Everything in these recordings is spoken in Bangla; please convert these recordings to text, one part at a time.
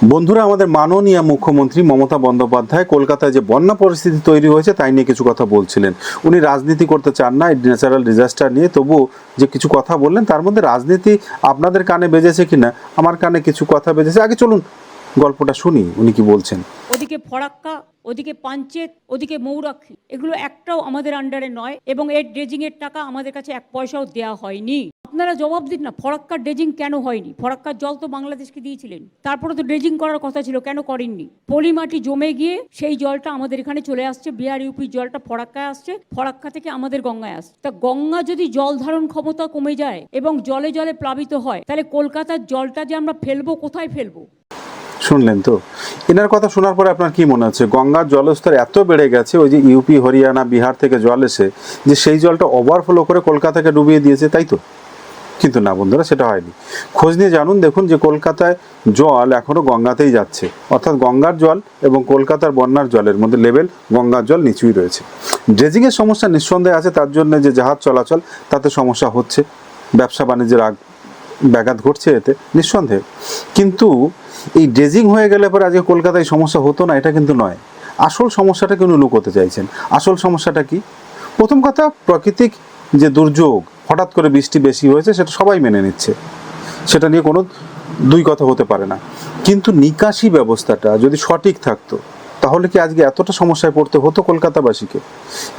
বন্ধুরা, আমাদের মাননীয় মুখ্যমন্ত্রী মমতা বন্দ্যোপাধ্যায় কলকাতায় যে বন্যা পরিস্থিতি তৈরি হয়েছে তাই নিয়ে কিছু কথা বলছিলেন। উনি রাজনীতি করতে চান না এই ন্যাচারাল ডিজাস্টার নিয়ে, তবুও যে কিছু কথা বললেন তার মধ্যে রাজনীতি আপনাদের কানে বেজেছে কিনা, আমার কানে কিছু কথা বেজেছে। আগে চলুন গল্পটা শুনি উনি কি বলছেন। ওদিকে ফরাক্কা, ওদিকে পাঞ্চেত, ওদিকে মৌরাক্ষী, এগুলো একটাও আমাদের আন্ডারে নয় এবং এর ড্রেজিং এর টাকা আমাদের কাছে এক পয়সাও দেওয়া হয়নি। আপনারা জবাব দিন না, ফরাক্কার ড্রেজিং কেন হয়নি? ফরাক্কার জল তো বাংলাদেশকে দিয়েছিলেন, তারপরে তো ড্রেজিং করার কথা ছিল, কেন করেননি? পলিমাটি জমে গিয়ে সেই জলটা আমাদের এখানে চলে আসছে, বিহার ইউপির জলটা ফরাক্কায় আসছে, ফরাক্কা থেকে আমাদের গঙ্গায় আসছে। তা গঙ্গা যদি জল ধারণ ক্ষমতা কমে যায় এবং জলে জলে প্লাবিত হয়, তাহলে কলকাতার জলটা যে আমরা ফেলবো, কোথায় ফেলবো? শুনলেন তো এনার কথা শোনার পরে আপনার কি মনে হচ্ছে? গঙ্গার জলস্তর এত বেড়ে গেছে, ওই যে ইউপি, হরিয়ানা, বিহার থেকে জল এসে যে সেই জলটা ওভারফ্লো করে কলকাতাকে ডুবিয়ে দিয়েছে, তাই তো? কিন্তু না বন্ধুরা, সেটা হয়নি। খোঁজ নিয়ে জানুন, দেখুন যে কলকাতায় জল এখনো গঙ্গাতেই যাচ্ছে, অর্থাৎ গঙ্গার জল এবং কলকাতার বন্যার জলের মধ্যে লেভেল গঙ্গার জল নিচুই রয়েছে। ড্রেজিংয়ের সমস্যা নিঃসন্দেহে আছে, তার জন্য যে জাহাজ চলাচল তাতে সমস্যা হচ্ছে, ব্যবসা বাণিজ্যের ব্যাঘাত ঘটছে এতে নিঃসন্দেহে। কিন্তু এই ড্রেজিং হয়ে গেলে পরে আজকে কলকাতায় সমস্যা হতো না, এটা কিন্তু নয়। আসল সমস্যাটা কিন্তু লুকোতে চাইছেন। আসল সমস্যাটা কি? প্রথম কথা, প্রাকৃতিক যে দুর্যোগ, হঠাৎ করে বৃষ্টি বেশি হয়েছে, সেটা সবাই মেনে নিচ্ছে, সেটা নিয়ে কোনো দুই কথা হতে পারে না। কিন্তু নিকাশি ব্যবস্থাটা যদি সঠিক থাকতো তাহলে কি আজকে এতটা সমস্যায় পড়তে হতো কলকাতাবাসীকে?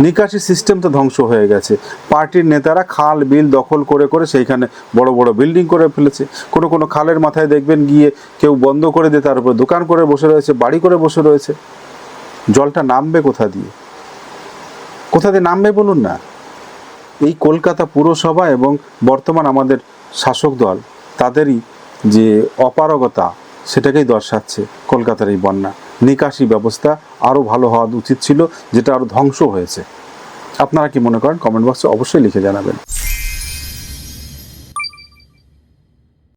নিকাশি সিস্টেম তো ধ্বংস হয়ে গেছে। পার্টির নেতারা খাল বিল দখল করে করে সেইখানে বড় বড় বিল্ডিং করে ফেলেছে। কোনো কোনো খালের মাথায় দেখবেন গিয়ে কেউ বন্ধ করে দিয়ে তার উপরে দোকান করে বসে রয়েছে, বাড়ি করে বসে রয়েছে। জলটা নামবে কোথা দিয়ে? কোথা দিয়ে নামবে বলুন না? এই কলকাতা পুরসভা এবং বর্তমান আমাদের শাসক দল, তাদেরই যে অপারগতা সেটাকেই দর্শাচ্ছে কলকাতার এই বন্যা। নিকাশি ব্যবস্থা আরও ভালো হওয়া উচিত ছিল, যেটা আরও ধ্বংস হয়েছে। আপনারা কি মনে করেন? কমেন্ট বক্সে অবশ্যই লিখে জানাবেন।